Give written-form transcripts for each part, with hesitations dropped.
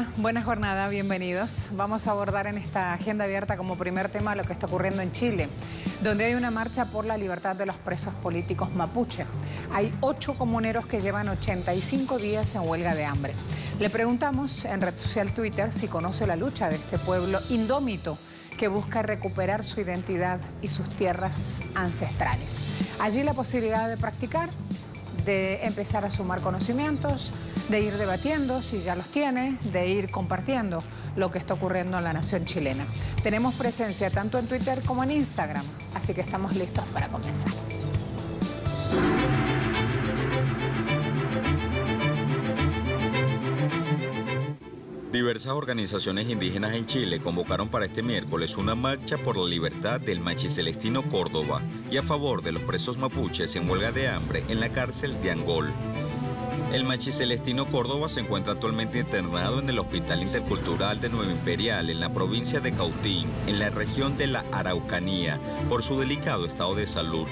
Hola, buena jornada, bienvenidos. Vamos a abordar en esta agenda abierta como primer tema lo que está ocurriendo en Chile, donde hay una marcha por la libertad de los presos políticos mapuche. Hay 8 comuneros que llevan 85 días en huelga de hambre. Le preguntamos en red social Twitter si conoce la lucha de este pueblo indómito que busca recuperar su identidad y sus tierras ancestrales. Allí la posibilidad de practicar, de empezar a sumar conocimientos, de ir debatiendo si ya los tiene, de ir compartiendo lo que está ocurriendo en la nación chilena. Tenemos presencia tanto en Twitter como en Instagram, así que estamos listos para comenzar. Diversas organizaciones indígenas en Chile convocaron para este miércoles una marcha por la libertad del Machi Celestino Córdoba y a favor de los presos mapuches en huelga de hambre en la cárcel de Angol. El Machi Celestino Córdoba se encuentra actualmente internado en el Hospital Intercultural de Nueva Imperial en la provincia de Cautín, en la región de la Araucanía, por su delicado estado de salud.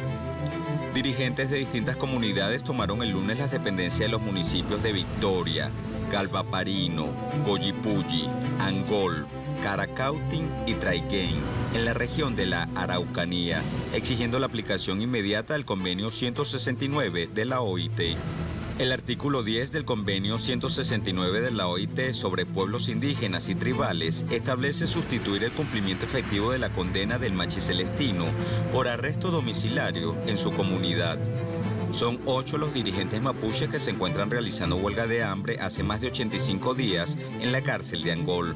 Dirigentes de distintas comunidades tomaron el lunes las dependencias de los municipios de Victoria, Galvaparino, Collipulli, Angol, Caracautín y Traiquén, en la región de la Araucanía, exigiendo la aplicación inmediata del convenio 169 de la OIT. El artículo 10 del convenio 169 de la OIT sobre pueblos indígenas y tribales establece sustituir el cumplimiento efectivo de la condena del Machi Celestino por arresto domiciliario en su comunidad. Son 8 los dirigentes mapuches que se encuentran realizando huelga de hambre hace más de 85 días en la cárcel de Angol.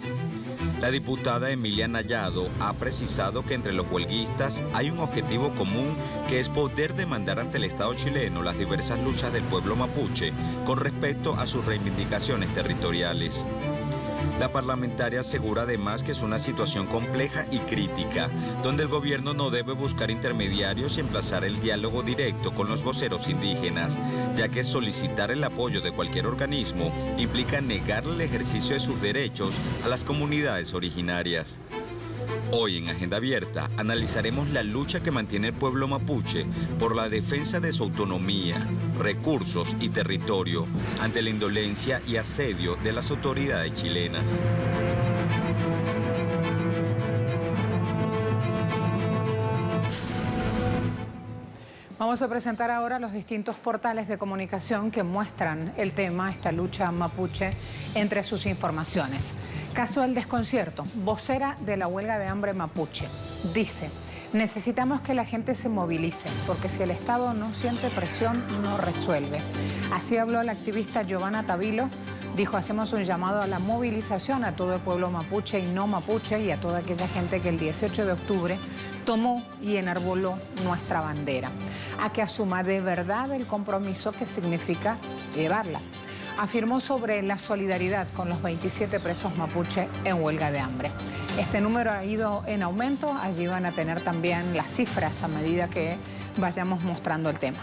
La diputada Emilia Nayado ha precisado que entre los huelguistas hay un objetivo común, que es poder demandar ante el Estado chileno las diversas luchas del pueblo mapuche con respecto a sus reivindicaciones territoriales. La parlamentaria asegura además que es una situación compleja y crítica, donde el gobierno no debe buscar intermediarios y emplazar el diálogo directo con los voceros indígenas, ya que solicitar el apoyo de cualquier organismo implica negarle el ejercicio de sus derechos a las comunidades originarias. Hoy en Agenda Abierta analizaremos la lucha que mantiene el pueblo mapuche por la defensa de su autonomía, recursos y territorio ante la indolencia y asedio de las autoridades chilenas. Vamos a presentar ahora los distintos portales de comunicación que muestran el tema, esta lucha mapuche, entre sus informaciones. Caso del desconcierto, vocera de la huelga de hambre mapuche, dice: necesitamos que la gente se movilice, porque si el Estado no siente presión, no resuelve. Así habló la activista Giovanna Tavilo. Dijo: hacemos un llamado a la movilización a todo el pueblo mapuche y no mapuche y a toda aquella gente que el 18 de octubre tomó y enarboló nuestra bandera, a que asuma de verdad el compromiso que significa llevarla. Afirmó sobre la solidaridad con los 27 presos mapuche en huelga de hambre. Este número ha ido en aumento, allí van a tener también las cifras a medida que vayamos mostrando el tema.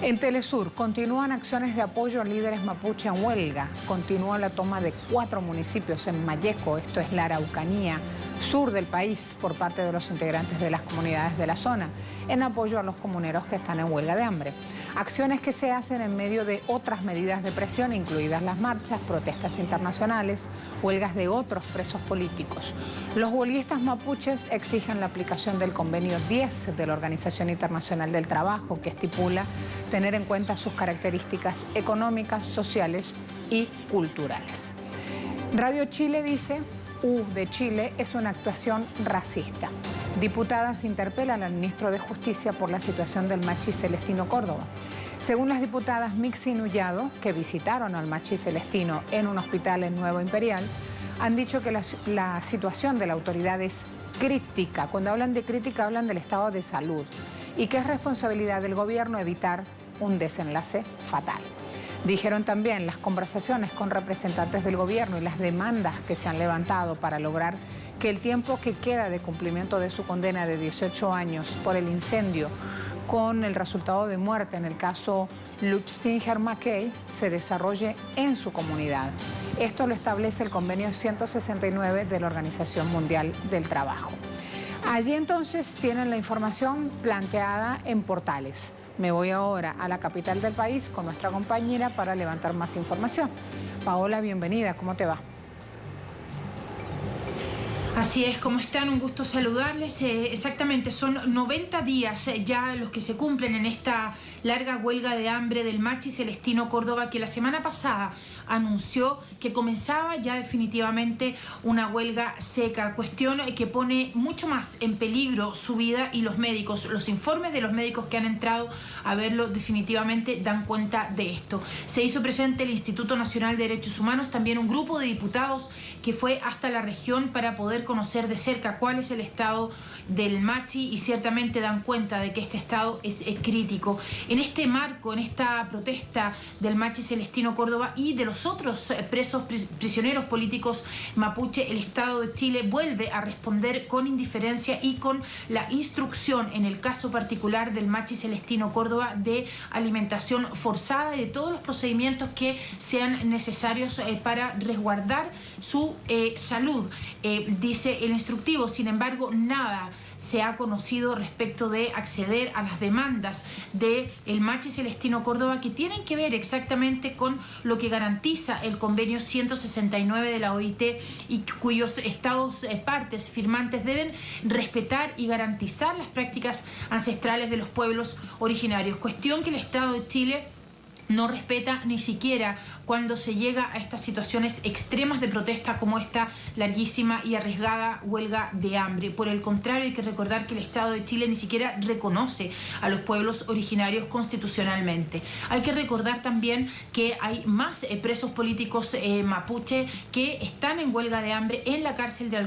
En Telesur continúan acciones de apoyo a líderes mapuche en huelga. Continúa la toma de 4 municipios en Malleco, esto es la Araucanía sur del país, por parte de los integrantes de las comunidades de la zona, en apoyo a los comuneros que están en huelga de hambre. Acciones que se hacen en medio de otras medidas de presión, incluidas las marchas, protestas internacionales, huelgas de otros presos políticos. Los huelguistas mapuches exigen la aplicación del convenio 10 de la Organización Internacional del Trabajo, que estipula tener en cuenta sus características económicas, sociales y culturales. Radio Chile dice: de Chile es una actuación racista. Diputadas interpelan al ministro de Justicia por la situación del Machi Celestino Córdoba. Según las diputadas Mixi y Nullado, que visitaron al Machi Celestino en un hospital en Nueva Imperial, han dicho que la situación de la autoridad es crítica. Cuando hablan de crítica, hablan del estado de salud, y que es responsabilidad del gobierno evitar un desenlace fatal. Dijeron también las conversaciones con representantes del gobierno y las demandas que se han levantado para lograr que el tiempo que queda de cumplimiento de su condena de 18 años por el incendio con el resultado de muerte en el caso Lutsinger Mackay se desarrolle en su comunidad. Esto lo establece el convenio 169 de la Organización Mundial del Trabajo. Allí entonces tienen la información planteada en portales. Me voy ahora a la capital del país con nuestra compañera para levantar más información. Paola, bienvenida, ¿cómo te va? Así es, ¿cómo están? Un gusto saludarles. Exactamente, son 90 días ya los que se cumplen en esta larga huelga de hambre del Machi Celestino Córdoba, que la semana pasada anunció que comenzaba ya definitivamente una huelga seca, cuestión que pone mucho más en peligro su vida y los médicos. Los informes de los médicos que han entrado a verlo definitivamente dan cuenta de esto. Se hizo presente el Instituto Nacional de Derechos Humanos, también un grupo de diputados que fue hasta la región para poder conocer de cerca cuál es el estado del Machi, y ciertamente dan cuenta de que este estado es crítico. En este marco, en esta protesta del Machi Celestino Córdoba y de los otros presos prisioneros políticos mapuche, el Estado de Chile vuelve a responder con indiferencia y con la instrucción, en el caso particular del Machi Celestino Córdoba, de alimentación forzada y de todos los procedimientos que sean necesarios para resguardar su salud. Dice el instructivo, sin embargo, nada se ha conocido respecto de acceder a las demandas del Machi Celestino Córdoba, que tienen que ver exactamente con lo que garantiza el convenio 169 de la OIT y cuyos estados partes firmantes deben respetar y garantizar las prácticas ancestrales de los pueblos originarios. Cuestión que el Estado de Chile no respeta ni siquiera cuando se llega a estas situaciones extremas de protesta como esta larguísima y arriesgada huelga de hambre. Por el contrario, hay que recordar que el Estado de Chile ni siquiera reconoce a los pueblos originarios constitucionalmente. Hay que recordar también que hay más presos políticos mapuche que están en huelga de hambre en la cárcel de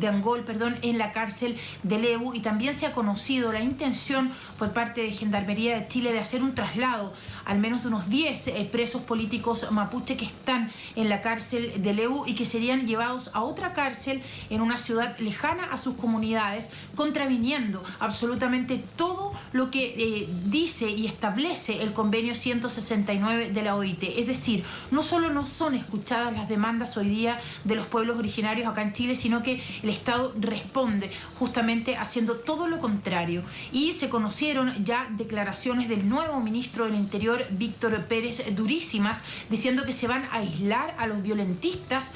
Angol, en la cárcel de Lebu, y también se ha conocido la intención por parte de Gendarmería de Chile de hacer un traslado al menos de unos 10 presos políticos mapuche que están en la cárcel de Lebu y que serían llevados a otra cárcel en una ciudad lejana a sus comunidades, contraviniendo absolutamente todo lo que dice y establece el convenio 169 de la OIT. Es decir, no solo no son escuchadas las demandas hoy día de los pueblos originarios acá en Chile, sino que el Estado responde justamente haciendo todo lo contrario. Y se conocieron ya declaraciones del nuevo ministro del Interior, Víctor Pérez, durísimas, diciendo que se van a aislar a los violentistas,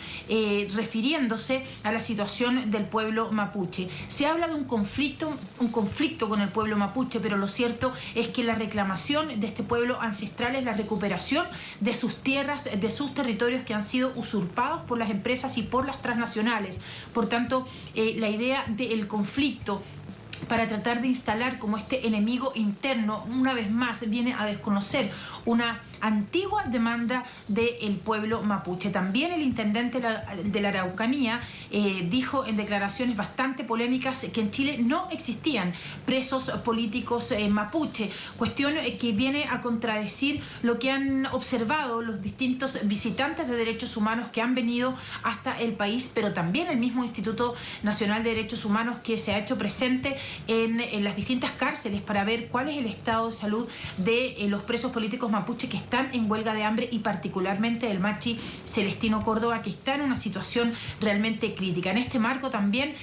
refiriéndose a la situación del pueblo mapuche. Se habla de un conflicto con el pueblo mapuche, pero lo cierto es que la reclamación de este pueblo ancestral es la recuperación de sus tierras, de sus territorios que han sido usurpados por las empresas y por las transnacionales. Por tanto, la idea del conflicto para tratar de instalar como este enemigo interno, una vez más viene a desconocer una antigua demanda del pueblo mapuche. También el intendente de la Araucanía dijo en declaraciones bastante polémicas que en Chile no existían presos políticos mapuche, cuestión que viene a contradecir lo que han observado los distintos visitantes de derechos humanos que han venido hasta el país, pero también el mismo Instituto Nacional de Derechos Humanos, que se ha hecho presente en las distintas cárceles para ver cuál es el estado de salud de los presos políticos mapuche que están en huelga de hambre, y particularmente el Machi Celestino Córdoba, que está en una situación realmente crítica. En este marco también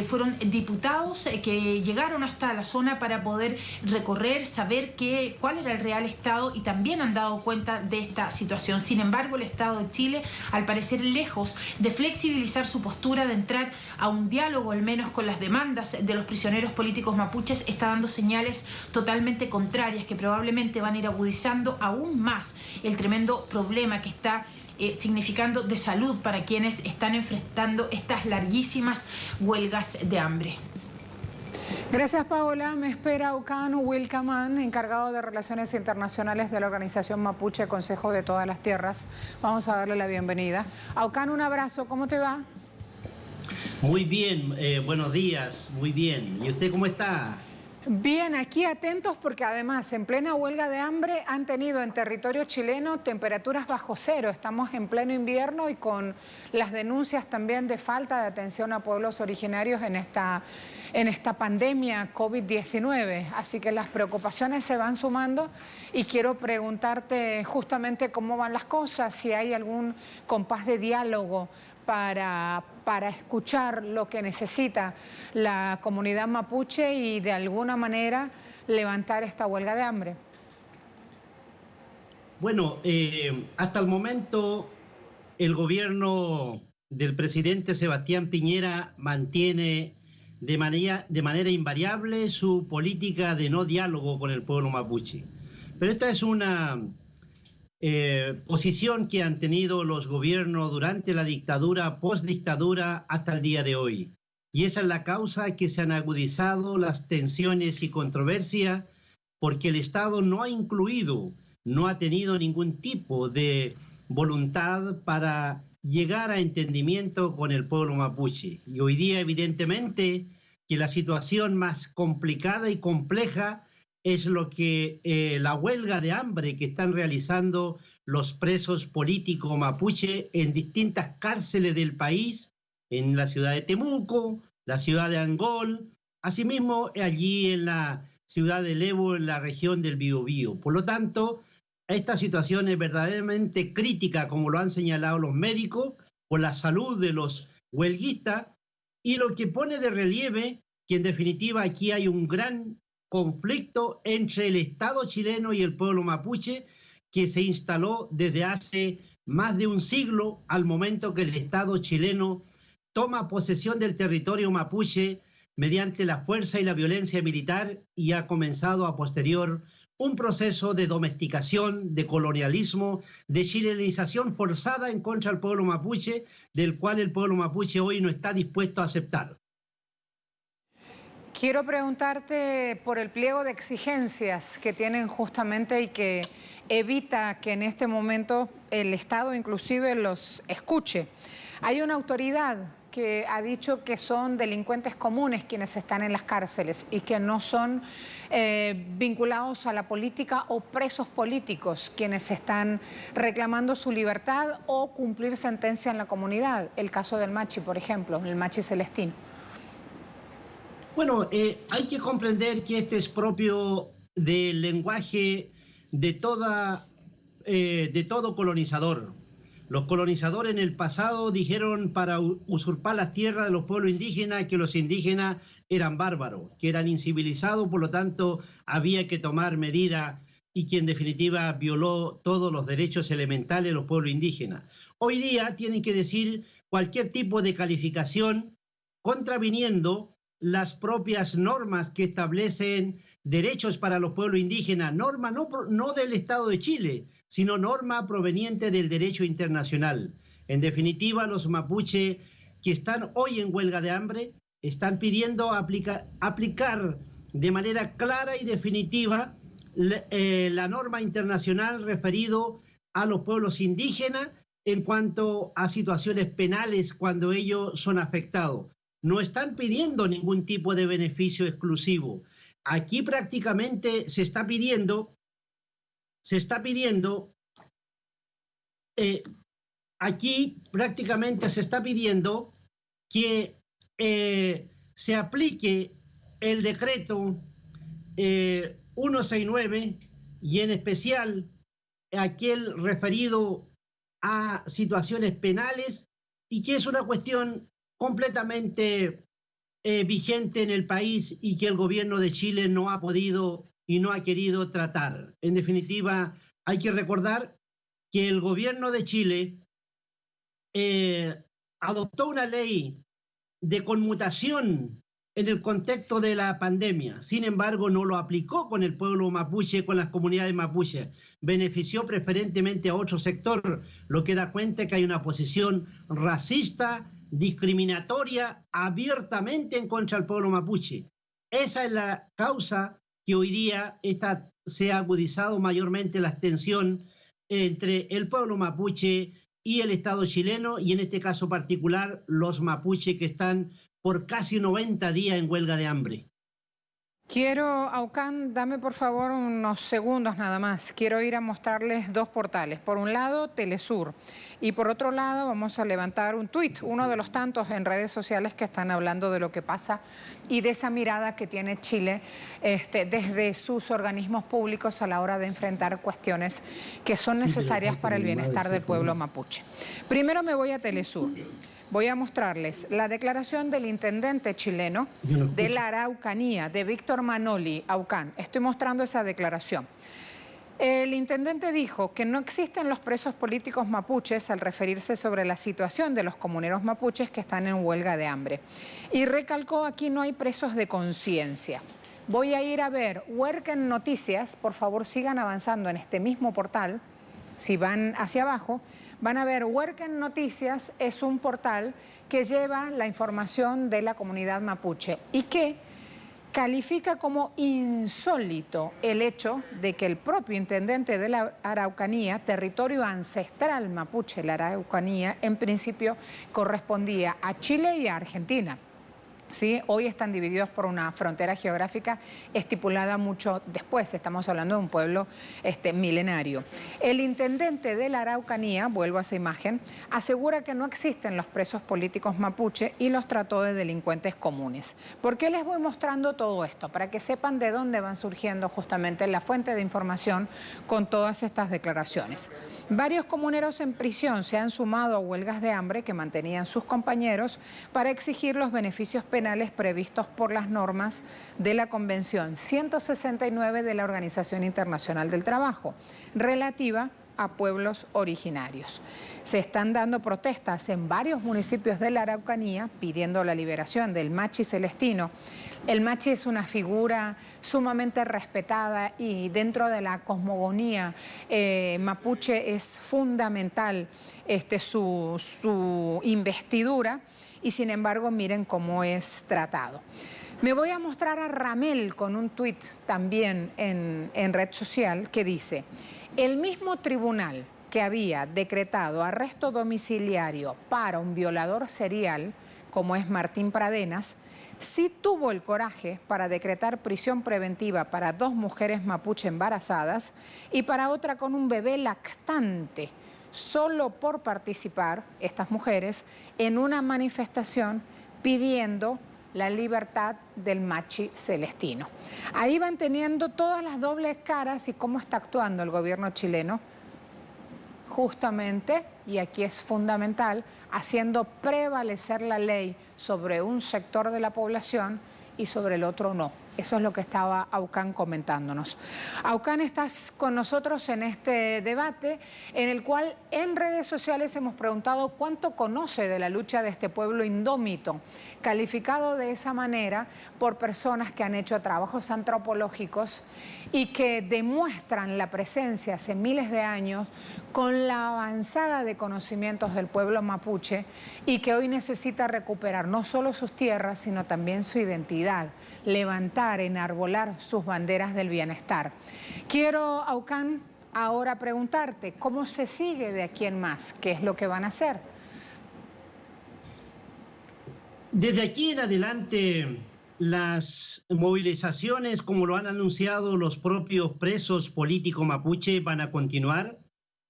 fueron diputados que llegaron hasta la zona para poder recorrer, saber cuál era el real estado, y también han dado cuenta de esta situación. Sin embargo, el Estado de Chile, al parecer lejos de flexibilizar su postura, de entrar a un diálogo al menos con las demandas de los prisioneros políticos mapuches, está dando señales totalmente contrarias que probablemente van a ir agudizando aún más el tremendo problema que está significando de salud para quienes están enfrentando estas larguísimas huelgas de hambre. Gracias, Paola. Me espera Aucán Wilcamán, encargado de Relaciones Internacionales de la Organización Mapuche Consejo de Todas las Tierras. Vamos a darle la bienvenida. Aucán, un abrazo. ¿Cómo te va? Muy bien, buenos días, muy bien. ¿Y usted cómo está? Bien, aquí atentos porque además en plena huelga de hambre han tenido en territorio chileno temperaturas bajo cero. Estamos en pleno invierno y con las denuncias también de falta de atención a pueblos originarios en esta pandemia COVID-19. Así que las preocupaciones se van sumando y quiero preguntarte justamente cómo van las cosas, si hay algún compás de diálogo para escuchar lo que necesita la comunidad mapuche y de alguna manera levantar esta huelga de hambre. Bueno, hasta el momento el gobierno del presidente Sebastián Piñera mantiene de manera invariable su política de no diálogo con el pueblo mapuche. Pero esta es una posición que han tenido los gobiernos durante la dictadura, postdictadura, hasta el día de hoy. Y esa es la causa que se han agudizado las tensiones y controversias, porque el Estado no ha tenido ningún tipo de voluntad para llegar a entendimiento con el pueblo mapuche. Y hoy día, evidentemente, que la situación más complicada y compleja es lo que la huelga de hambre que están realizando los presos políticos mapuche en distintas cárceles del país, en la ciudad de Temuco, la ciudad de Angol, asimismo allí en la ciudad de Levo, en la región del Biobío. Por lo tanto, esta situación es verdaderamente crítica, como lo han señalado los médicos, por la salud de los huelguistas, y lo que pone de relieve que en definitiva aquí hay un gran conflicto entre el Estado chileno y el pueblo mapuche, que se instaló desde hace más de un siglo, al momento que el Estado chileno toma posesión del territorio mapuche mediante la fuerza y la violencia militar, y ha comenzado a posterior un proceso de domesticación, de colonialismo, de chilenización forzada en contra del pueblo mapuche, del cual el pueblo mapuche hoy no está dispuesto a aceptar. Quiero preguntarte por el pliego de exigencias que tienen justamente y que evita que en este momento el Estado inclusive los escuche. Hay una autoridad que ha dicho que son delincuentes comunes quienes están en las cárceles y que no son vinculados a la política o presos políticos quienes están reclamando su libertad o cumplir sentencia en la comunidad. El caso del Machi, por ejemplo, el Machi Celestino. Bueno, hay que comprender que este es propio del lenguaje de todo colonizador. Los colonizadores en el pasado dijeron para usurpar las tierras de los pueblos indígenas que los indígenas eran bárbaros, que eran incivilizados, por lo tanto había que tomar medidas, y que en definitiva violó todos los derechos elementales de los pueblos indígenas. Hoy día tienen que decir cualquier tipo de calificación contraviniendo las propias normas que establecen derechos para los pueblos indígenas, norma no del Estado de Chile, sino norma proveniente del derecho internacional. En definitiva, los mapuches que están hoy en huelga de hambre están pidiendo aplicar de manera clara y definitiva la norma internacional referido a los pueblos indígenas en cuanto a situaciones penales cuando ellos son afectados. No están pidiendo ningún tipo de beneficio exclusivo. Aquí prácticamente se está pidiendo que se aplique el decreto 169 y en especial aquel referido a situaciones penales, y que es una cuestión completamente vigente en el país y que el gobierno de Chile no ha podido y no ha querido tratar. En definitiva, hay que recordar que el gobierno de Chile adoptó una ley de conmutación en el contexto de la pandemia. Sin embargo, no lo aplicó con el pueblo mapuche, con las comunidades mapuches. Benefició preferentemente a otro sector, lo que da cuenta que hay una posición racista, discriminatoria, abiertamente en contra del pueblo mapuche. Esa es la causa que hoy día se ha agudizado mayormente la tensión entre el pueblo mapuche y el Estado chileno, y en este caso particular los mapuches que están por casi 90 días en huelga de hambre. Quiero, Aucán, dame por favor unos segundos nada más. Quiero ir a mostrarles dos portales. Por un lado, Telesur. Y por otro lado, vamos a levantar un tuit, uno de los tantos en redes sociales que están hablando de lo que pasa y de esa mirada que tiene Chile desde sus organismos públicos a la hora de enfrentar cuestiones que son necesarias para el bienestar del pueblo mapuche. Primero me voy a Telesur. Voy a mostrarles la declaración del intendente chileno de la Araucanía, de Víctor Manoli, Aucán. Estoy mostrando esa declaración. El intendente dijo que no existen los presos políticos mapuches al referirse sobre la situación de los comuneros mapuches que están en huelga de hambre. Y recalcó, aquí no hay presos de conciencia. Voy a ir a ver Huerquen Noticias, por favor sigan avanzando en este mismo portal. Si van hacia abajo, van a ver Huerquen Noticias, es un portal que lleva la información de la comunidad mapuche y que califica como insólito el hecho de que el propio intendente de la Araucanía, territorio ancestral mapuche, la Araucanía, en principio correspondía a Chile y a Argentina. ¿Sí? Hoy están divididos por una frontera geográfica estipulada mucho después. Estamos hablando de un pueblo milenario. El intendente de la Araucanía, vuelvo a esa imagen, asegura que no existen los presos políticos mapuche y los trató de delincuentes comunes. ¿Por qué les voy mostrando todo esto? Para que sepan de dónde van surgiendo justamente la fuente de información con todas estas declaraciones. Varios comuneros en prisión se han sumado a huelgas de hambre que mantenían sus compañeros para exigir los beneficios penales previstos por las normas de la Convención 169 de la Organización Internacional del Trabajo, relativa a pueblos originarios. Se están dando protestas en varios municipios de la Araucanía pidiendo la liberación del machi celestino. El machi es una figura sumamente respetada y dentro de la cosmogonía mapuche es fundamental su investidura y sin embargo miren cómo es tratado. Me voy a mostrar a Ramel con un tuit también en red social que dice: el mismo tribunal que había decretado arresto domiciliario para un violador serial, como es Martín Pradenas, sí tuvo el coraje para decretar prisión preventiva para 2 mujeres mapuche embarazadas y para otra con un bebé lactante, solo por participar, estas mujeres, en una manifestación pidiendo la libertad del machi celestino. Ahí van teniendo todas las dobles caras y cómo está actuando el gobierno chileno, justamente, y aquí es fundamental, haciendo prevalecer la ley sobre un sector de la población y sobre el otro no. Eso es lo que estaba Aucán comentándonos. Aucán, estás con nosotros en este debate en el cual en redes sociales hemos preguntado cuánto conoce de la lucha de este pueblo indómito, calificado de esa manera por personas que han hecho trabajos antropológicos y que demuestran la presencia hace miles de años con la avanzada de conocimientos del pueblo mapuche y que hoy necesita recuperar no solo sus tierras, sino también su identidad, levantar, enarbolar sus banderas del bienestar. Quiero, Aucán, ahora preguntarte, ¿cómo se sigue de aquí en más? ¿Qué es lo que van a hacer? Desde aquí en adelante, las movilizaciones, como lo han anunciado los propios presos políticos mapuche, van a continuar.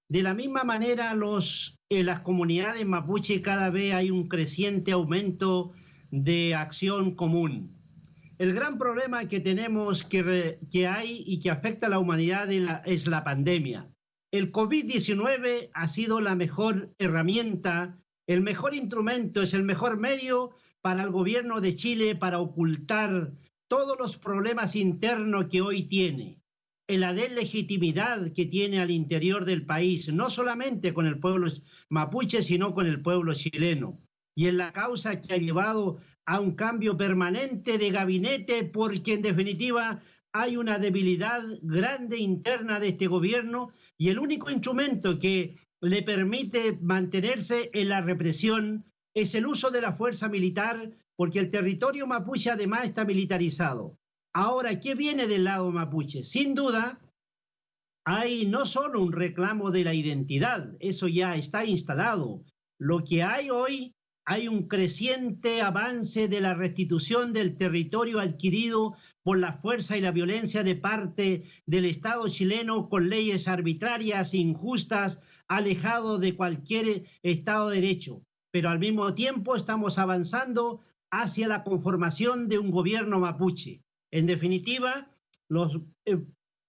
De la misma manera, en las comunidades mapuche cada vez hay un creciente aumento de acción común. El gran problema que tenemos que hay y que afecta a la humanidad es la pandemia. El COVID-19 ha sido la mejor herramienta, el mejor instrumento, es el mejor medio para el gobierno de Chile para ocultar todos los problemas internos que hoy tiene, la deslegitimidad que tiene al interior del país, no solamente con el pueblo mapuche, sino con el pueblo chileno. Y es la causa que ha llevado a un cambio permanente de gabinete, porque en definitiva hay una debilidad grande interna de este gobierno y el único instrumento que le permite mantenerse en la represión es el uso de la fuerza militar, porque el territorio mapuche además está militarizado. Ahora, ¿qué viene del lado mapuche? Sin duda, hay no solo un reclamo de la identidad, eso ya está instalado. Lo que hay hoy, hay un creciente avance de la restitución del territorio adquirido por la fuerza y la violencia de parte del Estado chileno con leyes arbitrarias, injustas, alejado de cualquier Estado de Derecho. Pero al mismo tiempo estamos avanzando hacia la conformación de un gobierno mapuche. En definitiva, los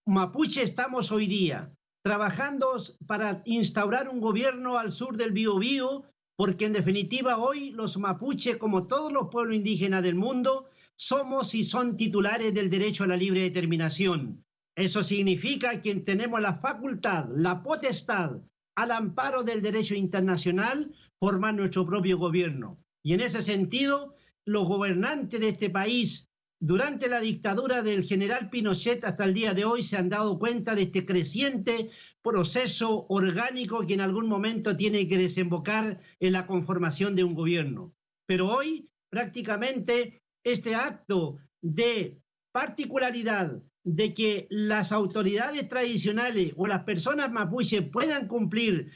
mapuche estamos hoy día trabajando para instaurar un gobierno al sur del Biobío, porque en definitiva hoy los mapuche, como todos los pueblos indígenas del mundo, somos y son titulares del derecho a la libre determinación. Eso significa que tenemos la facultad, la potestad, al amparo del derecho internacional, formar nuestro propio gobierno. Y en ese sentido, los gobernantes de este país, durante la dictadura del general Pinochet hasta el día de hoy, se han dado cuenta de este creciente proceso orgánico que en algún momento tiene que desembocar en la conformación de un gobierno. Pero hoy, prácticamente, este acto de particularidad de que las autoridades tradicionales o las personas mapuche puedan cumplir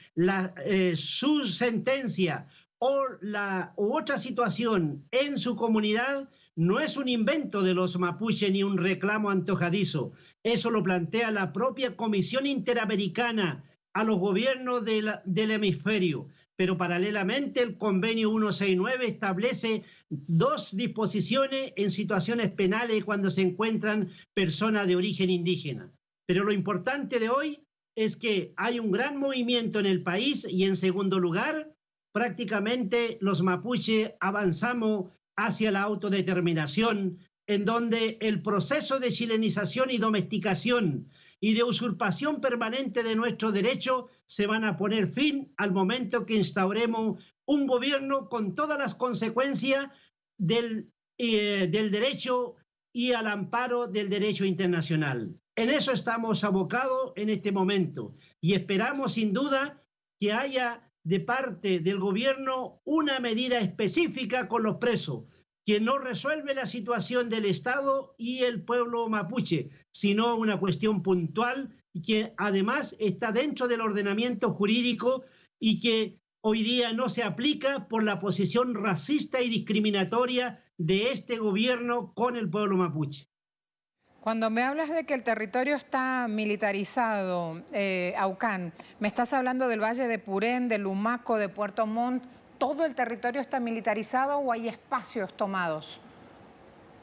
su sentencia u otra situación en su comunidad, no es un invento de los mapuche ni un reclamo antojadizo. Eso lo plantea la propia Comisión Interamericana a los gobiernos del hemisferio. Pero paralelamente el convenio 169 establece 2 disposiciones en situaciones penales cuando se encuentran personas de origen indígena. Pero lo importante de hoy es que hay un gran movimiento en el país y, en segundo lugar, prácticamente los mapuche avanzamos hacia la autodeterminación, en donde el proceso de chilenización y domesticación y de usurpación permanente de nuestros derechos se van a poner fin al momento que instauremos un gobierno con todas las consecuencias del derecho y al amparo del derecho internacional. En eso estamos abocados en este momento y esperamos sin duda que haya de parte del gobierno una medida específica con los presos, que no resuelve la situación del Estado y el pueblo mapuche, sino una cuestión puntual y que además está dentro del ordenamiento jurídico y que hoy día no se aplica por la posición racista y discriminatoria de este gobierno con el pueblo mapuche. Cuando me hablas de que el territorio está militarizado, Aucán, ¿me estás hablando del Valle de Purén, de Lumaco, de Puerto Montt? ¿Todo el territorio está militarizado o hay espacios tomados?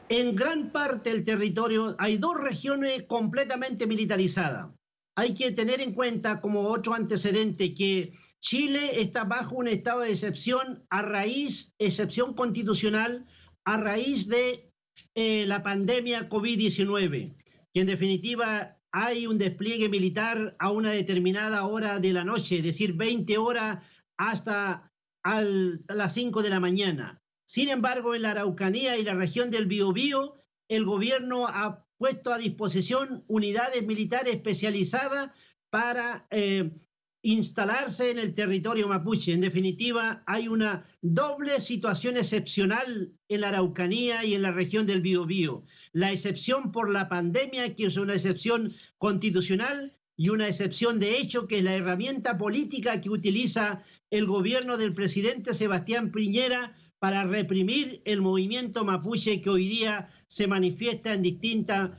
En gran parte del territorio hay 2 regiones completamente militarizadas. Hay que tener en cuenta como otro antecedente que Chile está bajo un estado de excepción excepción constitucional, a raíz de la pandemia COVID-19, que en definitiva hay un despliegue militar a una determinada hora de la noche, es decir, 20 horas hasta a las 5 de la mañana. Sin embargo, en la Araucanía y la región del Biobío, el gobierno ha puesto a disposición unidades militares especializadas para instalarse en el territorio mapuche. En definitiva, hay una doble situación excepcional en la Araucanía y en la región del Biobío. La excepción por la pandemia, que es una excepción constitucional, y una excepción de hecho, que es la herramienta política que utiliza el gobierno del presidente Sebastián Piñera para reprimir el movimiento mapuche que hoy día se manifiesta en distintas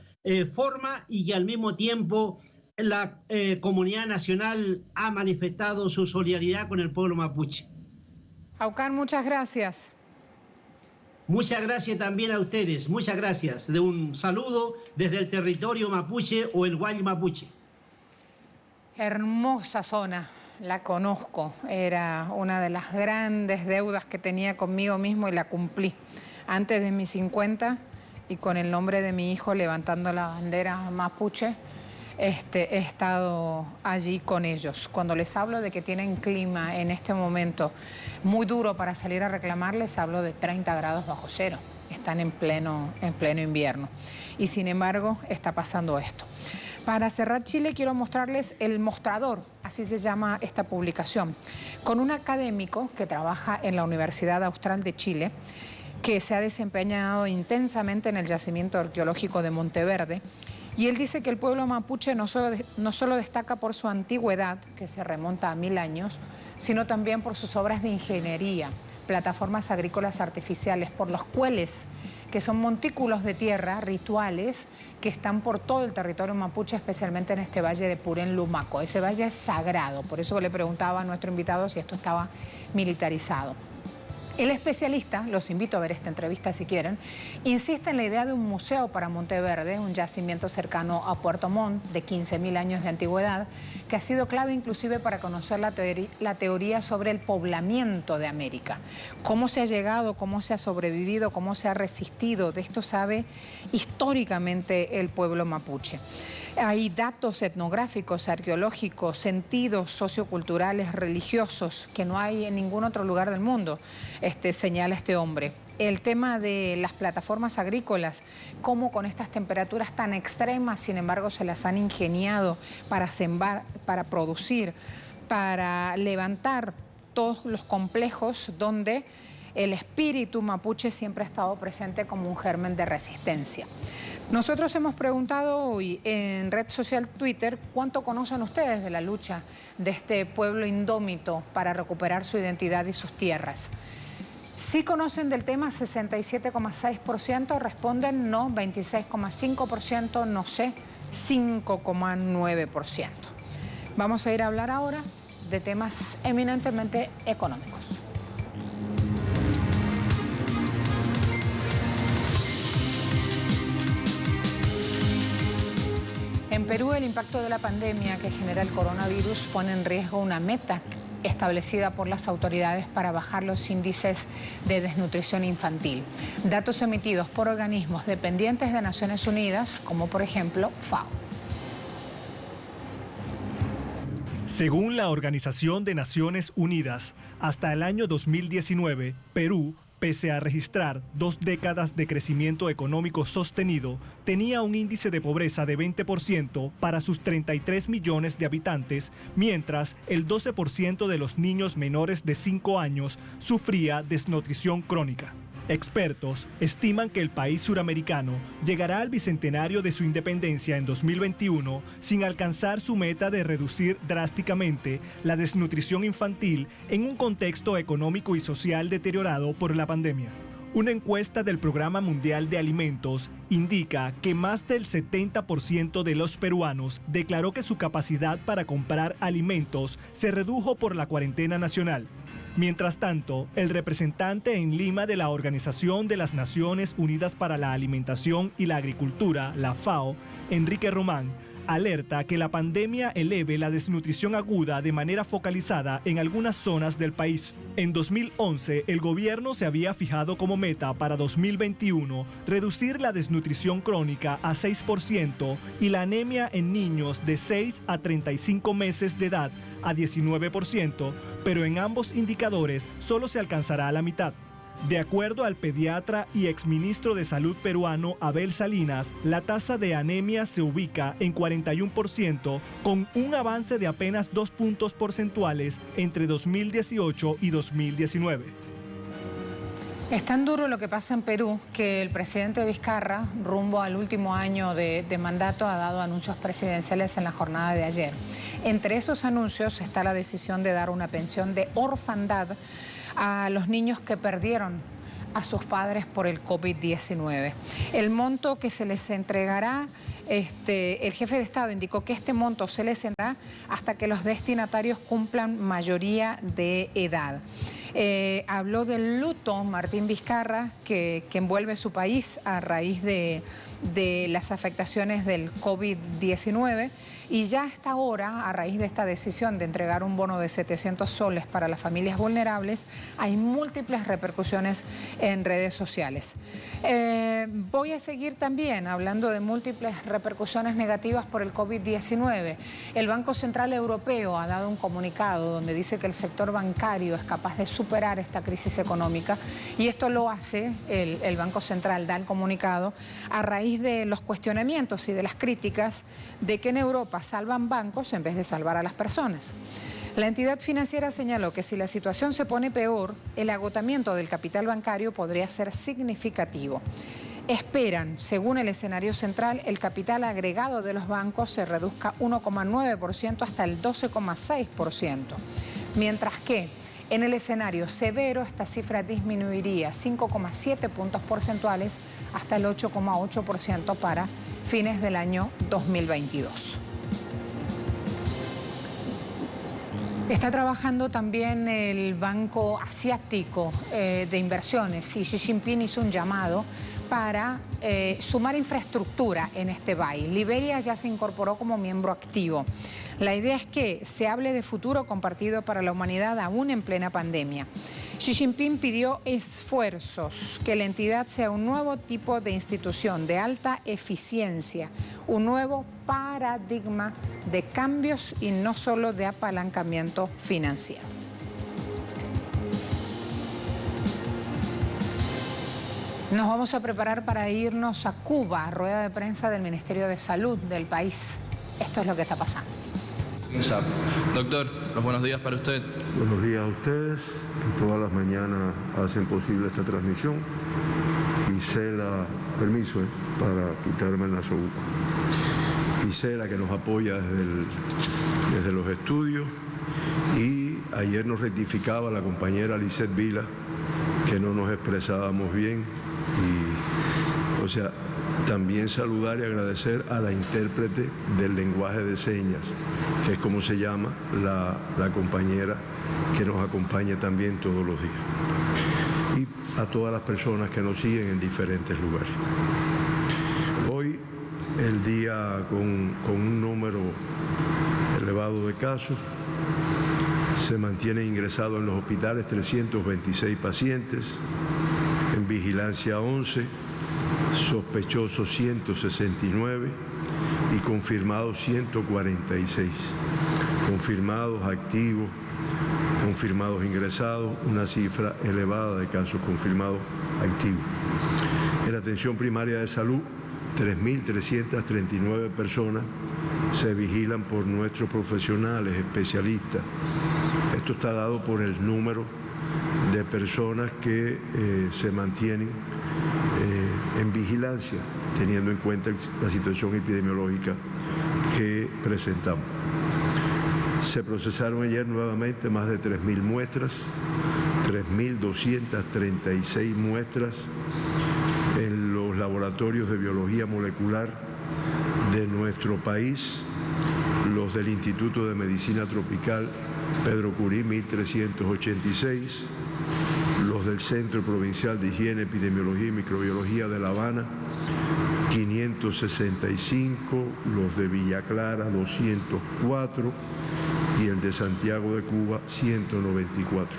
formas y que al mismo tiempo la comunidad nacional ha manifestado su solidaridad con el pueblo mapuche. Aucán, muchas gracias. Muchas gracias también a ustedes, muchas gracias. De un saludo desde el territorio mapuche o el Guay mapuche. Hermosa zona, la conozco, era una de las grandes deudas que tenía conmigo mismo y la cumplí. Antes de mis 50 y con el nombre de mi hijo levantando la bandera mapuche, he estado allí con ellos. Cuando les hablo de que tienen clima en este momento muy duro para salir a reclamar, les hablo de 30 grados bajo cero. Están en pleno invierno. Y sin embargo, está pasando esto. Para cerrar Chile, quiero mostrarles el mostrador, así se llama esta publicación, con un académico que trabaja en la Universidad Austral de Chile, que se ha desempeñado intensamente en el yacimiento arqueológico de Monteverde. Y él dice que el pueblo mapuche no solo destaca por su antigüedad, que se remonta a 1000 años, sino también por sus obras de ingeniería, plataformas agrícolas artificiales, por los cueles, que son montículos de tierra, rituales, que están por todo el territorio mapuche, especialmente en este valle de Purén, Lumaco. Ese valle es sagrado, por eso le preguntaba a nuestro invitado si esto estaba militarizado. El especialista, los invito a ver esta entrevista si quieren, insiste en la idea de un museo para Monteverde, un yacimiento cercano a Puerto Montt de 15.000 años de antigüedad, que ha sido clave inclusive para conocer la teoría sobre el poblamiento de América. Cómo se ha llegado, cómo se ha sobrevivido, cómo se ha resistido. De esto sabe históricamente el pueblo mapuche. Hay datos etnográficos, arqueológicos, sentidos socioculturales, religiosos, que no hay en ningún otro lugar del mundo, señala este hombre. El tema de las plataformas agrícolas, cómo con estas temperaturas tan extremas, sin embargo, se las han ingeniado para sembrar, para producir, para levantar todos los complejos donde el espíritu mapuche siempre ha estado presente como un germen de resistencia. Nosotros hemos preguntado hoy en red social Twitter cuánto conocen ustedes de la lucha de este pueblo indómito para recuperar su identidad y sus tierras. Sí conocen del tema 67,6%, responden no 26,5%, no sé 5,9%. Vamos a ir a hablar ahora de temas eminentemente económicos. En Perú, el impacto de la pandemia que genera el coronavirus pone en riesgo una meta establecida por las autoridades para bajar los índices de desnutrición infantil. Datos emitidos por organismos dependientes de Naciones Unidas, como por ejemplo FAO. Según la Organización de Naciones Unidas, hasta el año 2019, Perú, pese a registrar 2 décadas de crecimiento económico sostenido, tenía un índice de pobreza de 20% para sus 33 millones de habitantes, mientras el 12% de los niños menores de 5 años sufría desnutrición crónica. Expertos estiman que el país suramericano llegará al bicentenario de su independencia en 2021 sin alcanzar su meta de reducir drásticamente la desnutrición infantil en un contexto económico y social deteriorado por la pandemia. Una encuesta del Programa Mundial de Alimentos indica que más del 70% de los peruanos declaró que su capacidad para comprar alimentos se redujo por la cuarentena nacional. Mientras tanto, el representante en Lima de la Organización de las Naciones Unidas para la Alimentación y la Agricultura, la FAO, Enrique Román, alerta que la pandemia eleve la desnutrición aguda de manera focalizada en algunas zonas del país. En 2011, el gobierno se había fijado como meta para 2021 reducir la desnutrición crónica a 6% y la anemia en niños de 6 a 35 meses de edad a 19%, pero en ambos indicadores solo se alcanzará a la mitad. De acuerdo al pediatra y exministro de Salud peruano Abel Salinas, la tasa de anemia se ubica en 41%, con un avance de apenas 2 puntos porcentuales entre 2018 y 2019. Es tan duro lo que pasa en Perú que el presidente Vizcarra, rumbo al último año de mandato, ha dado anuncios presidenciales en la jornada de ayer. Entre esos anuncios está la decisión de dar una pensión de orfandad a los niños que perdieron a sus padres por el COVID-19. El monto que se les entregará, el jefe de Estado indicó que este monto se les entregará hasta que los destinatarios cumplan mayoría de edad. Habló del luto Martín Vizcarra que envuelve su país a raíz de las afectaciones del COVID-19 y ya hasta ahora, a raíz de esta decisión de entregar un bono de 700 soles para las familias vulnerables, hay múltiples repercusiones en redes sociales. Voy a seguir también hablando de múltiples repercusiones negativas por el COVID-19. El Banco Central Europeo ha dado un comunicado donde dice que el sector bancario es capaz de superar esta crisis económica y esto lo hace el Banco Central, da el comunicado a raíz de los cuestionamientos y de las críticas de que en Europa salvan bancos en vez de salvar a las personas. La entidad financiera señaló que si la situación se pone peor, el agotamiento del capital bancario podría ser significativo. Esperan, según el escenario central, el capital agregado de los bancos se reduzca 1,9% hasta el 12,6%, mientras que en el escenario severo esta cifra disminuiría 5,7 puntos porcentuales hasta el 8,8% para fines del año 2022. Está trabajando también el Banco Asiático de Inversiones y Xi Jinping hizo un llamado para sumar infraestructura en este valle. Liberia ya se incorporó como miembro activo. La idea es que se hable de futuro compartido para la humanidad aún en plena pandemia. Xi Jinping pidió esfuerzos, que la entidad sea un nuevo tipo de institución de alta eficiencia, un nuevo paradigma de cambios y no solo de apalancamiento financiero. Nos vamos a preparar para irnos a Cuba, rueda de prensa del Ministerio de Salud del país. Esto es lo que está pasando. Doctor, los buenos días para usted. Buenos días a ustedes, que todas las mañanas hacen posible esta transmisión. Isela, permiso para quitarme el nasobuco. Isela, que nos apoya desde los estudios. Y ayer nos rectificaba la compañera Lisette Vila que no nos expresábamos bien. Y, o sea, también saludar y agradecer a la intérprete del lenguaje de señas, que es como se llama la compañera que nos acompaña también todos los días. Y a todas las personas que nos siguen en diferentes lugares. Hoy, el día con un número elevado de casos, se mantiene ingresado en los hospitales 326 pacientes, en vigilancia 11, sospechosos 169 y confirmados 146. Confirmados activos, confirmados ingresados, una cifra elevada de casos confirmados activos. En la atención primaria de salud, 3.339 personas se vigilan por nuestros profesionales, especialistas. Esto está dado por el número de personas que se mantienen en vigilancia, teniendo en cuenta la situación epidemiológica que presentamos. Se procesaron ayer nuevamente más de 3.000 muestras, 3.236 muestras en los laboratorios de biología molecular de nuestro país, los del Instituto de Medicina Tropical Pedro Curí, 1.386, los del Centro Provincial de Higiene, Epidemiología y Microbiología de La Habana, 565, los de Villa Clara, 204, y el de Santiago de Cuba, 194.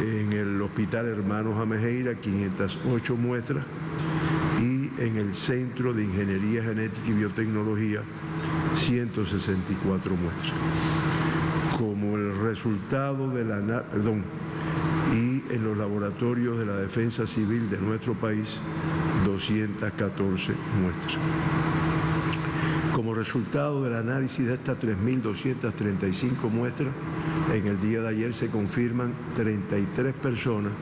En el Hospital Hermanos Amejeira, 508 muestras, y en el Centro de Ingeniería Genética y Biotecnología, 164 muestras. Como el resultado de y en los laboratorios de la Defensa Civil de nuestro país, 214 muestras. Como resultado del análisis de estas 3.235 muestras, en el día de ayer se confirman 33 personas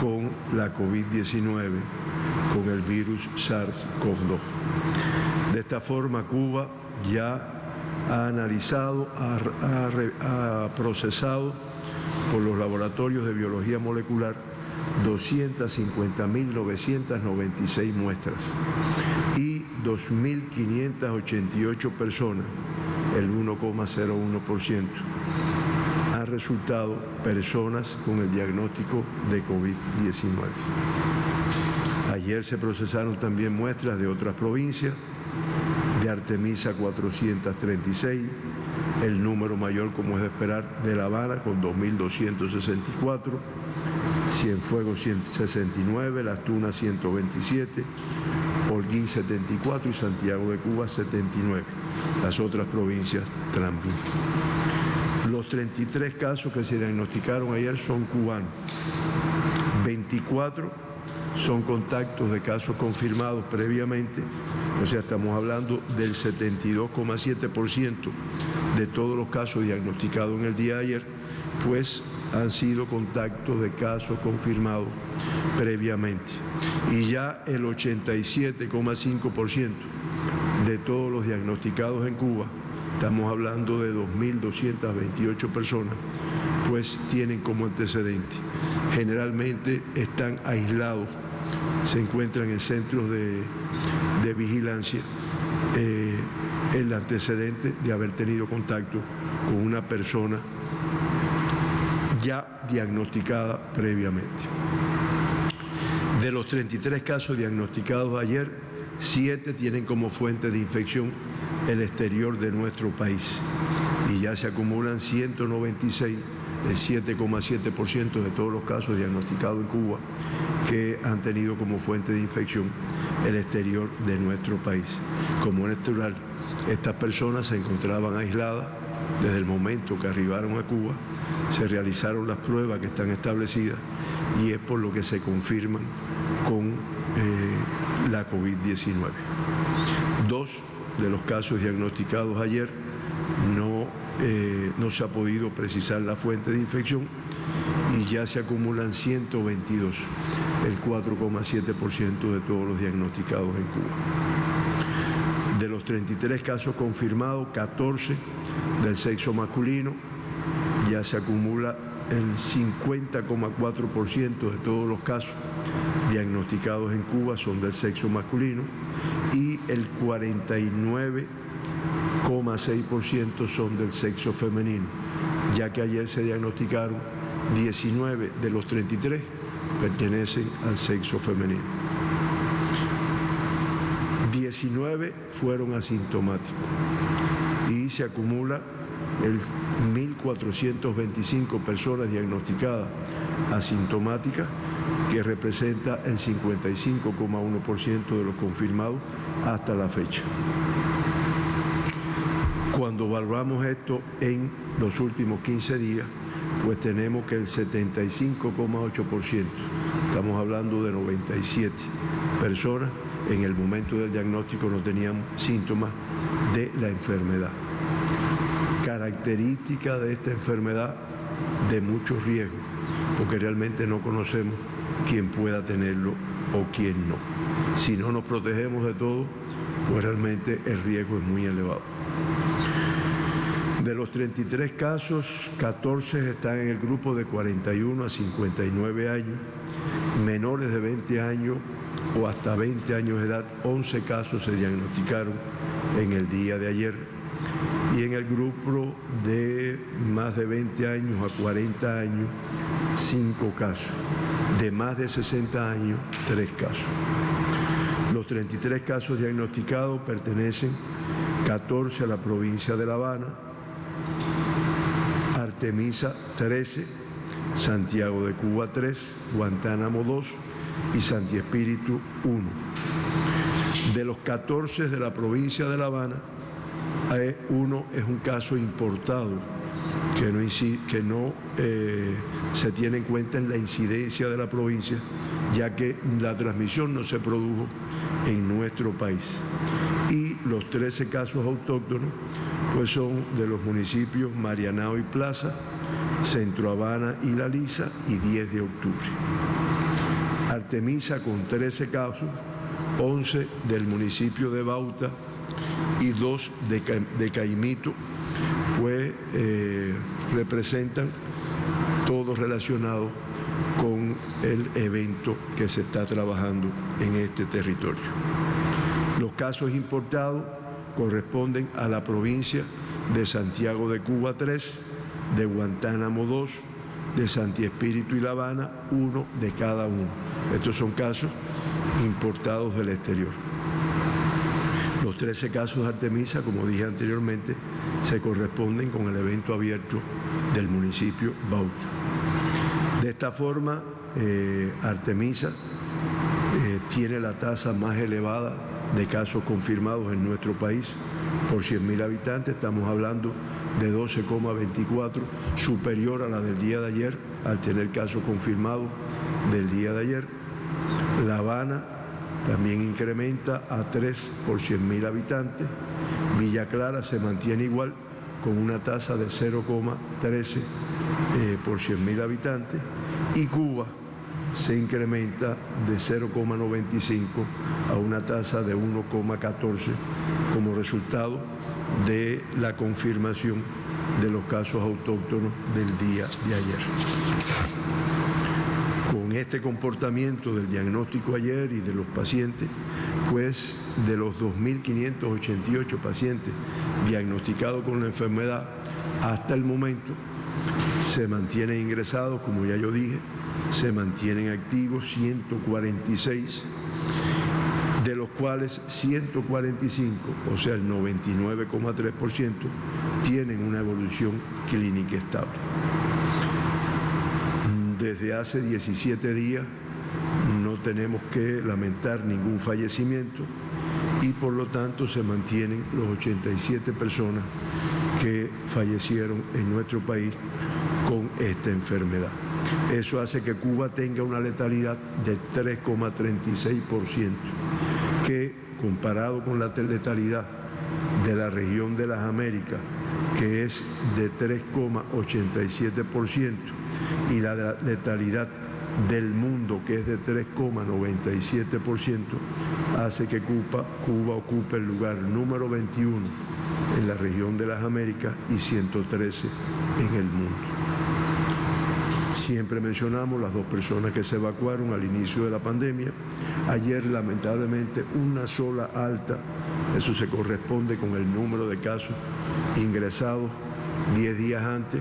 con la COVID-19, con el virus SARS-CoV-2. De esta forma, Cuba ya ha analizado, ha procesado por los laboratorios de biología molecular 250.996 muestras y 2.588 personas, el 1,01%, han resultado personas con el diagnóstico de COVID-19. Ayer se procesaron también muestras de otras provincias, de Artemisa 436, el número mayor, como es de esperar, de La Habana con 2.264, Cienfuegos 169, Las Tunas 127, Holguín 74 y Santiago de Cuba 79. Las otras provincias también. Los 33 casos que se diagnosticaron ayer son cubanos, 24 son contactos de casos confirmados previamente, o sea, estamos hablando del 72,7% de todos los casos diagnosticados en el día de ayer, pues han sido contactos de casos confirmados previamente. Y ya el 87,5% de todos los diagnosticados en Cuba, estamos hablando de 2.228 personas, pues tienen como antecedente. Generalmente están aislados, se encuentran en centros de vigilancia, el antecedente de haber tenido contacto con una persona ya diagnosticada previamente. De los los 33 casos diagnosticados ayer, 7 tienen como fuente de infección el exterior de nuestro país y ya se acumulan 196, el 7,7% de todos los casos diagnosticados en Cuba que han tenido como fuente de infección el exterior de nuestro país. Como es natural, estas personas se encontraban aisladas desde el momento que arribaron a Cuba, se realizaron las pruebas que están establecidas y es por lo que se confirman con la COVID-19. 2 de los casos diagnosticados ayer no se ha podido precisar la fuente de infección y ya se acumulan 122, el 4,7% de todos los diagnosticados en Cuba. De los 33 casos confirmados, 14 del sexo masculino, ya se acumula el 50,4% de todos los casos diagnosticados en Cuba son del sexo masculino y el 49,6% son del sexo femenino, ya que ayer se diagnosticaron 19 de los 33 pertenecen al sexo femenino. 19 fueron asintomáticos y se acumula el 1.425 personas diagnosticadas asintomáticas, que representa el 55,1% de los confirmados hasta la fecha. Cuando evaluamos esto en los últimos 15 días, pues tenemos que el 75,8%, estamos hablando de 97 personas, en el momento del diagnóstico no tenían síntomas de la enfermedad. Característica de esta enfermedad de mucho riesgo, porque realmente no conocemos quién pueda tenerlo o quién no. Si no nos protegemos de todo, pues realmente el riesgo es muy elevado. De los 33 casos, 14 están en el grupo de 41 a 59 años, menores de 20 años o hasta 20 años de edad, 11 casos se diagnosticaron en el día de ayer. Y en el grupo de más de 20 años a 40 años, 5 casos. De más de 60 años, 3 casos. Los 33 casos diagnosticados pertenecen 14 a la provincia de La Habana, Artemisa 13, Santiago de Cuba 3, Guantánamo 2 y Santi Espíritu 1. De los 14 de la provincia de La Habana, uno es un caso importado que no se tiene en cuenta en la incidencia de la provincia, ya que la transmisión no se produjo en nuestro país. Y los 13 casos autóctonos pues son de los municipios Marianao y Plaza, Centro Habana y La Lisa y 10 de octubre. Artemisa con 13 casos, 11 del municipio de Bauta y 2 de Caimito, pues representan todo relacionado con el evento que se está trabajando en este territorio. Los casos importados corresponden a la provincia de Santiago de Cuba 3, de Guantánamo 2, de Santi Espíritu y La Habana, 1 de cada uno. Estos son casos importados del exterior. Los 13 casos de Artemisa, como dije anteriormente, se corresponden con el evento abierto del municipio Bauta. De esta forma, Artemisa tiene la tasa más elevada de casos confirmados en nuestro país por 100.000 habitantes. Estamos hablando de 12,24, superior a la del día de ayer, al tener casos confirmados del día de ayer. La Habana también incrementa a 3 por 100.000 habitantes. Villa Clara se mantiene igual, con una tasa de 0,13 por 100.000 habitantes. Y Cuba se incrementa de 0,95 a una tasa de 1,14 como resultado de la confirmación de los casos autóctonos del día de ayer. Con este comportamiento del diagnóstico ayer y de los pacientes, pues de los 2.588 pacientes diagnosticados con la enfermedad, hasta el momento se mantienen ingresados, como ya yo dije, se mantienen activos 146, de los cuales 145, o sea el 99,3%, tienen una evolución clínica estable. Desde hace 17 días no tenemos que lamentar ningún fallecimiento y por lo tanto se mantienen los 87 personas que fallecieron en nuestro país con esta enfermedad. Eso hace que Cuba tenga una letalidad de 3,36%, que comparado con la letalidad de la región de las Américas, que es de 3,87%, y la letalidad del mundo, que es de 3,97%, hace que Cuba ocupe el lugar número 21 en la región de las Américas y 113 en el mundo. Siempre mencionamos las 2 personas que se evacuaron al inicio de la pandemia. Ayer, lamentablemente, una sola alta. Eso se corresponde con el número de casos ingresados 10 días antes,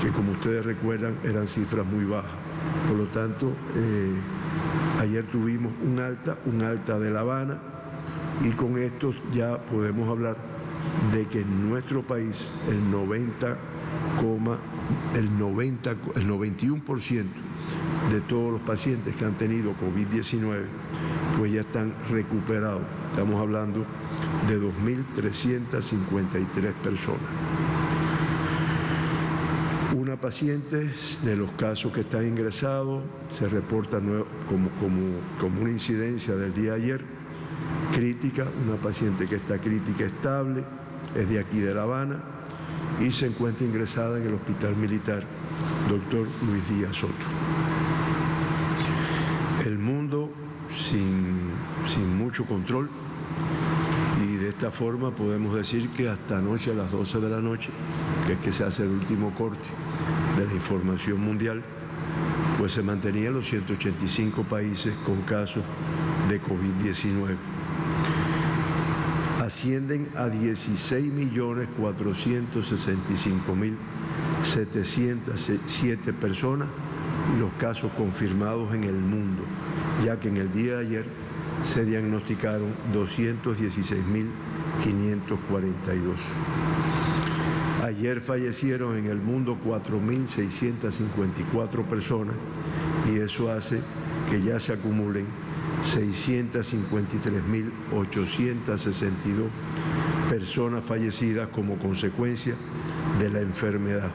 que como ustedes recuerdan eran cifras muy bajas. Por lo tanto, ayer tuvimos un alta de La Habana, y con esto ya podemos hablar de que en nuestro país el 91% de todos los pacientes que han tenido COVID-19 pues ya están recuperados. Estamos hablando de 2.353 personas. Una paciente de los casos que están ingresados se reporta como una incidencia del día de ayer, crítica, una paciente que está crítica estable, es de aquí de La Habana y se encuentra ingresada en el Hospital Militar Dr. Luis Díaz Soto. El mundo sin mucho control, y de esta forma podemos decir que hasta anoche a las 12 de la noche, que es que se hace el último corte de la información mundial, pues se mantenían los 185 países con casos de COVID-19. Ascienden a 16.465.707 personas los casos confirmados en el mundo, ya que en el día de ayer se diagnosticaron 216.542. Ayer fallecieron en el mundo 4.654 personas y eso hace que ya se acumulen 653.862 personas fallecidas como consecuencia de la enfermedad,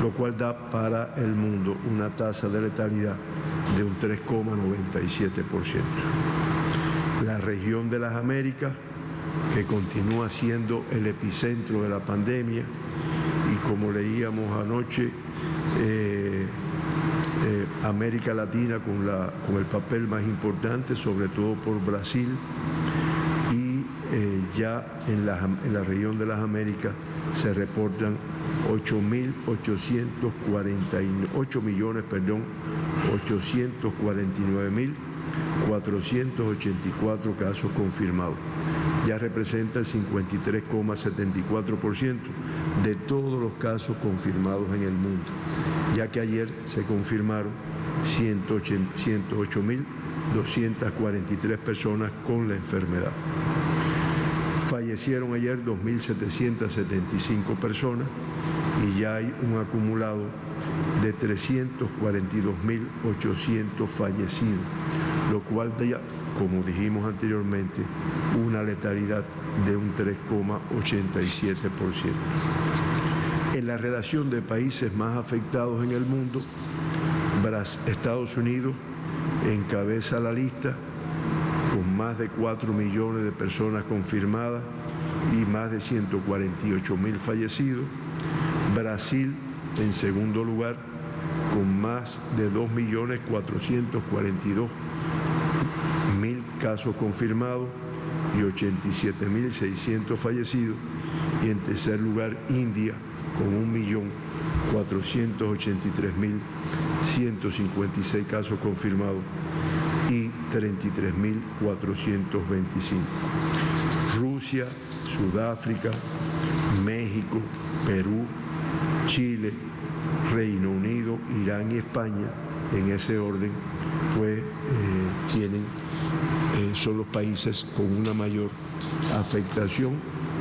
lo cual da para el mundo una tasa de letalidad de un 3,97%. La región de las Américas, que continúa siendo el epicentro de la pandemia, y como leíamos anoche, América Latina con el papel más importante, sobre todo por Brasil, y ya en la región de las Américas se reportan 8.849.484 casos confirmados. Ya representa el 53,74% de todos los casos confirmados en el mundo, ya que ayer se confirmaron 108.243 personas con la enfermedad. Fallecieron ayer 2.775 personas y ya hay un acumulado de 342.800 fallecidos, lo cual da, como dijimos anteriormente, una letalidad de un 3,87%. En la relación de países más afectados en el mundo, Estados Unidos encabeza la lista con más de 4 millones de personas confirmadas y más de 148.000 fallecidos. Brasil en segundo lugar con más de 2.442.000 casos confirmados y 87.600 fallecidos. Y en tercer lugar India con 1.483.156 casos confirmados y 33.425. Rusia, Sudáfrica, México, Perú, Chile, Reino Unido, Irán y España en ese orden, pues son los países con una mayor afectación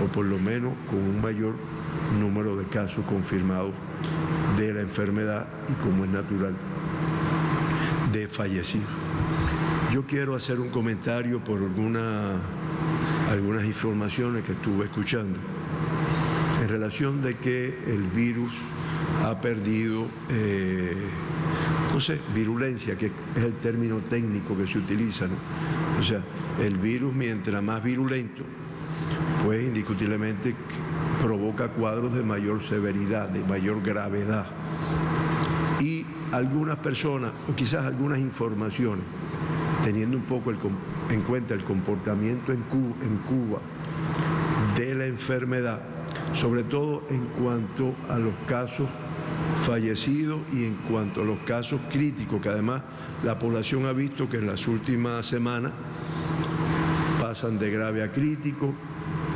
o por lo menos con un mayor número de casos confirmados de la enfermedad y, como es natural, de fallecidos. Yo quiero hacer un comentario por algunas informaciones que estuve escuchando en relación de que el virus ha perdido, virulencia, que es el término técnico que se utiliza, ¿no? O sea, el virus, mientras más virulento, pues indiscutiblemente provoca cuadros de mayor severidad, de mayor gravedad. Y algunas personas, o quizás algunas informaciones, teniendo un poco en cuenta el comportamiento en Cuba de la enfermedad, sobre todo en cuanto a los casos fallecidos y en cuanto a los casos críticos, que además la población ha visto que en las últimas semanas pasan de grave a crítico,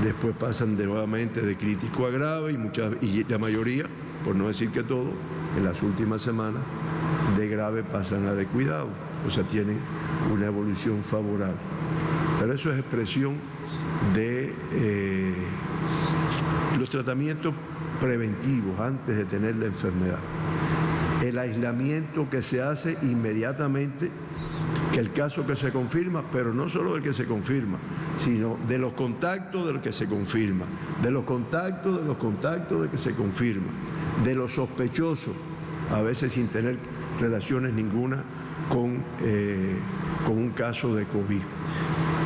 después pasan nuevamente de crítico a grave y la mayoría, por no decir que todo, en las últimas semanas de grave pasan a de cuidado, o sea, tienen una evolución favorable. Pero eso es expresión de los tratamientos preventivos antes de tener la enfermedad. El aislamiento que se hace inmediatamente, que el caso que se confirma, pero no solo del que se confirma, sino de los contactos del que se confirma, de los contactos de que se confirma, de los sospechosos, a veces sin tener relaciones ninguna con un caso de COVID,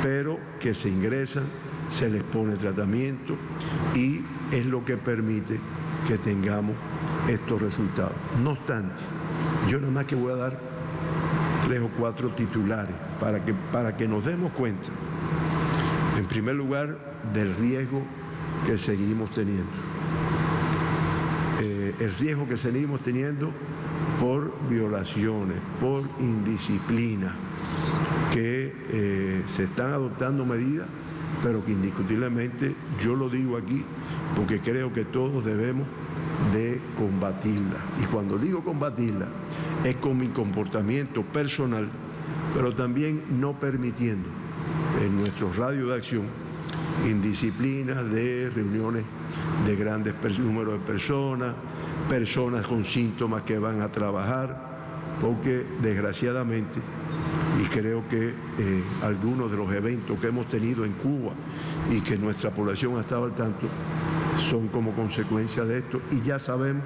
pero que se ingresan, se les pone tratamiento y es lo que permite que tengamos estos resultados. No obstante, yo nada más que voy a dar 3 o 4 titulares para que nos demos cuenta, en primer lugar, del riesgo que seguimos teniendo. El riesgo que seguimos teniendo por violaciones, por indisciplina, que se están adoptando medidas, pero que indiscutiblemente, yo lo digo aquí, porque creo que todos debemos de combatirla. Y cuando digo combatirla, es con mi comportamiento personal, pero también no permitiendo en nuestro radio de acción indisciplinas de reuniones de grandes números de personas con síntomas que van a trabajar, porque desgraciadamente, y creo que algunos de los eventos que hemos tenido en Cuba y que nuestra población ha estado al tanto, son como consecuencia de esto, y ya sabemos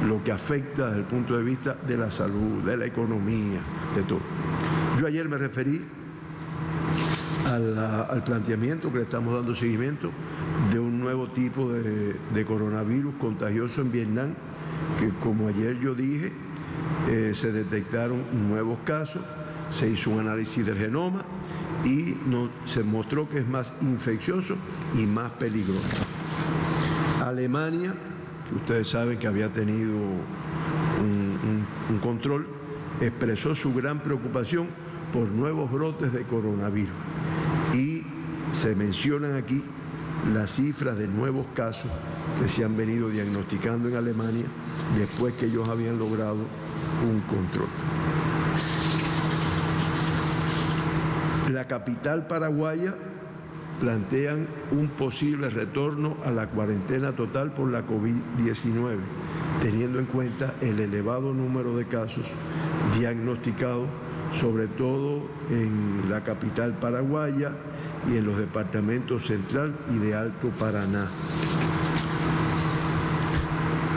lo que afecta desde el punto de vista de la salud, de la economía, de todo. Yo ayer me referí al planteamiento que le estamos dando seguimiento de un nuevo tipo de coronavirus contagioso en Vietnam, que, como ayer yo dije, se detectaron nuevos casos, se hizo un análisis del genoma y se mostró que es más infeccioso y más peligroso. Alemania, que ustedes saben que había tenido un control, expresó su gran preocupación por nuevos brotes de coronavirus. Y se mencionan aquí las cifras de nuevos casos que se han venido diagnosticando en Alemania después que ellos habían logrado un control. La capital paraguaya plantean un posible retorno a la cuarentena total por la COVID-19, teniendo en cuenta el elevado número de casos diagnosticados, sobre todo en la capital paraguaya y en los departamentos Central y de Alto Paraná.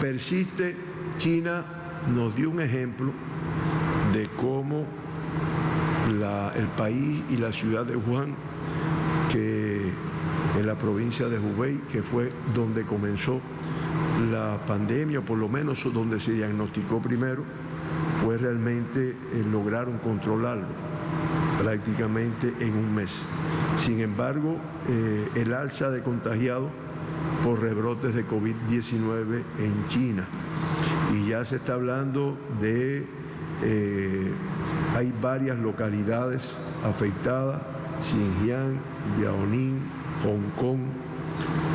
Persiste, China nos dio un ejemplo de cómo el país y la ciudad de Wuhan, que en la provincia de Hubei, que fue donde comenzó la pandemia, o por lo menos donde se diagnosticó primero, pues realmente lograron controlarlo prácticamente en un mes. Sin embargo, el alza de contagiados por rebrotes de COVID-19 en China, y ya se está hablando de, hay varias localidades afectadas, Xinjiang, Liaoning, Hong Kong,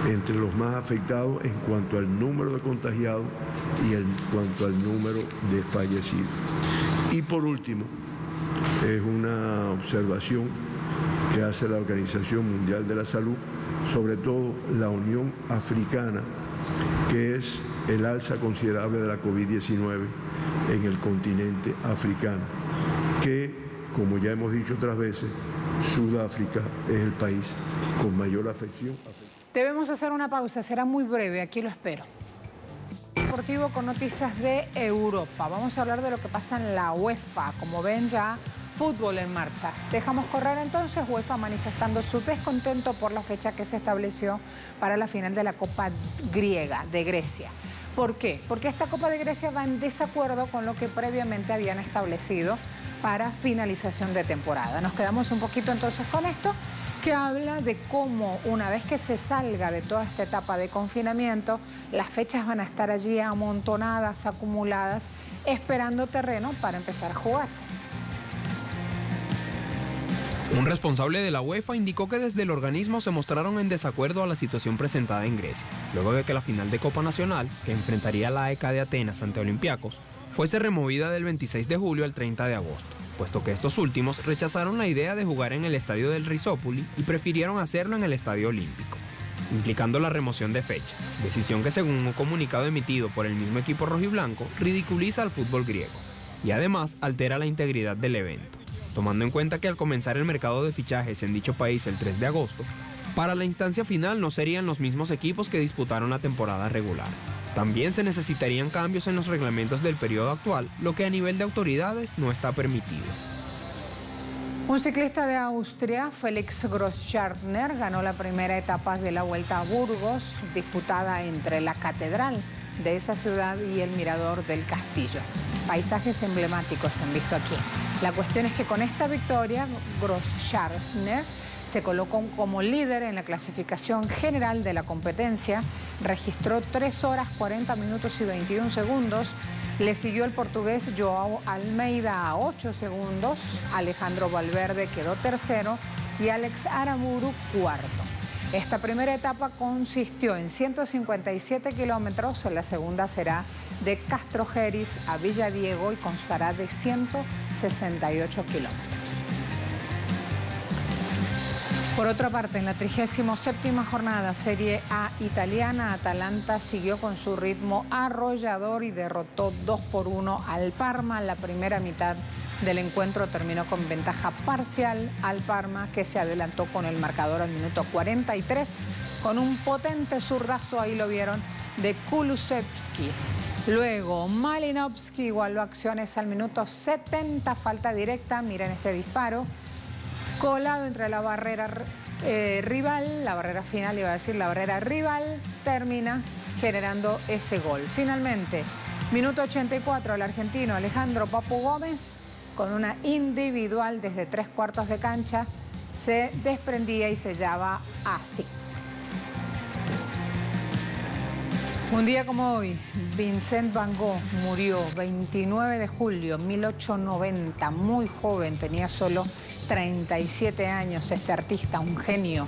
entre los más afectados en cuanto al número de contagiados y en cuanto al número de fallecidos. Y por último, es una observación que hace la Organización Mundial de la Salud, sobre todo la Unión Africana, que es el alza considerable de la COVID-19 en el continente africano, que, como ya hemos dicho otras veces, Sudáfrica es el país con mayor afección. Debemos hacer una pausa, será muy breve, aquí lo espero. Deportivo con noticias de Europa. Vamos a hablar de lo que pasa en la UEFA. Como ven, ya fútbol en marcha. Dejamos correr entonces. UEFA manifestando su descontento por la fecha que se estableció para la final de la Copa griega de Grecia. ¿Por qué? Porque esta Copa de Grecia va en desacuerdo con lo que previamente habían establecido para finalización de temporada. Nos quedamos un poquito entonces con esto, que habla de cómo una vez que se salga de toda esta etapa de confinamiento, las fechas van a estar allí amontonadas, acumuladas, esperando terreno para empezar a jugarse. Un responsable de la UEFA indicó que desde el organismo se mostraron en desacuerdo a la situación presentada en Grecia, luego de que la final de Copa Nacional, que enfrentaría a la AEK de Atenas ante Olympiacos, fuese removida del 26 de julio al 30 de agosto, puesto que estos últimos rechazaron la idea de jugar en el estadio del Rizópoli y prefirieron hacerlo en el Estadio Olímpico, implicando la remoción de fecha, decisión que según un comunicado emitido por el mismo equipo rojiblanco, ridiculiza al fútbol griego y además altera la integridad del evento, tomando en cuenta que al comenzar el mercado de fichajes en dicho país el 3 de agosto, para la instancia final no serían los mismos equipos que disputaron la temporada regular. También se necesitarían cambios en los reglamentos del periodo actual, lo que a nivel de autoridades no está permitido. Un ciclista de Austria, Felix Großschartner, ganó la primera etapa de la Vuelta a Burgos, disputada entre la catedral de esa ciudad y el mirador del castillo. Paisajes emblemáticos se han visto aquí. La cuestión es que con esta victoria, Großschartner se colocó como líder en la clasificación general de la competencia, registró 3 horas 40 minutos y 21 segundos, le siguió el portugués João Almeida a 8 segundos, Alejandro Valverde quedó tercero y Alex Aramburu cuarto. Esta primera etapa consistió en 157 kilómetros, la segunda será de Castrojeriz a Villadiego y constará de 168 kilómetros. Por otra parte, en la 37ª jornada Serie A italiana, Atalanta siguió con su ritmo arrollador y derrotó 2-1 al Parma. La primera mitad del encuentro terminó con ventaja parcial al Parma, que se adelantó con el marcador al minuto 43 con un potente zurdazo, ahí lo vieron, de Kulusevski. Luego Malinovski igualó acciones al minuto 70, falta directa, miren este disparo. Colado entre la barrera rival, la barrera final, iba a decir la barrera rival, termina generando ese gol. Finalmente, minuto 84, el argentino Alejandro Papu Gómez, con una individual desde 3/4 de cancha, se desprendía y sellaba así. Un día como hoy, Vincent Van Gogh murió 29 de julio 1890, muy joven, tenía solo 37 años este artista, un genio.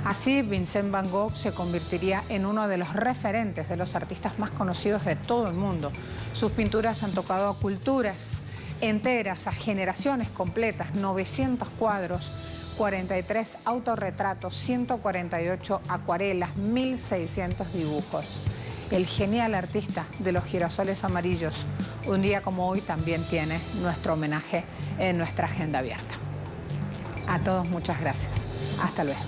Así, Vincent Van Gogh se convertiría en uno de los referentes de los artistas más conocidos de todo el mundo. Sus pinturas han tocado a culturas enteras, a generaciones completas, 900 cuadros, 43 autorretratos, 148 acuarelas, 1600 dibujos. El genial artista de los girasoles amarillos, un día como hoy también tiene nuestro homenaje en nuestra agenda abierta. A todos muchas gracias. Hasta luego.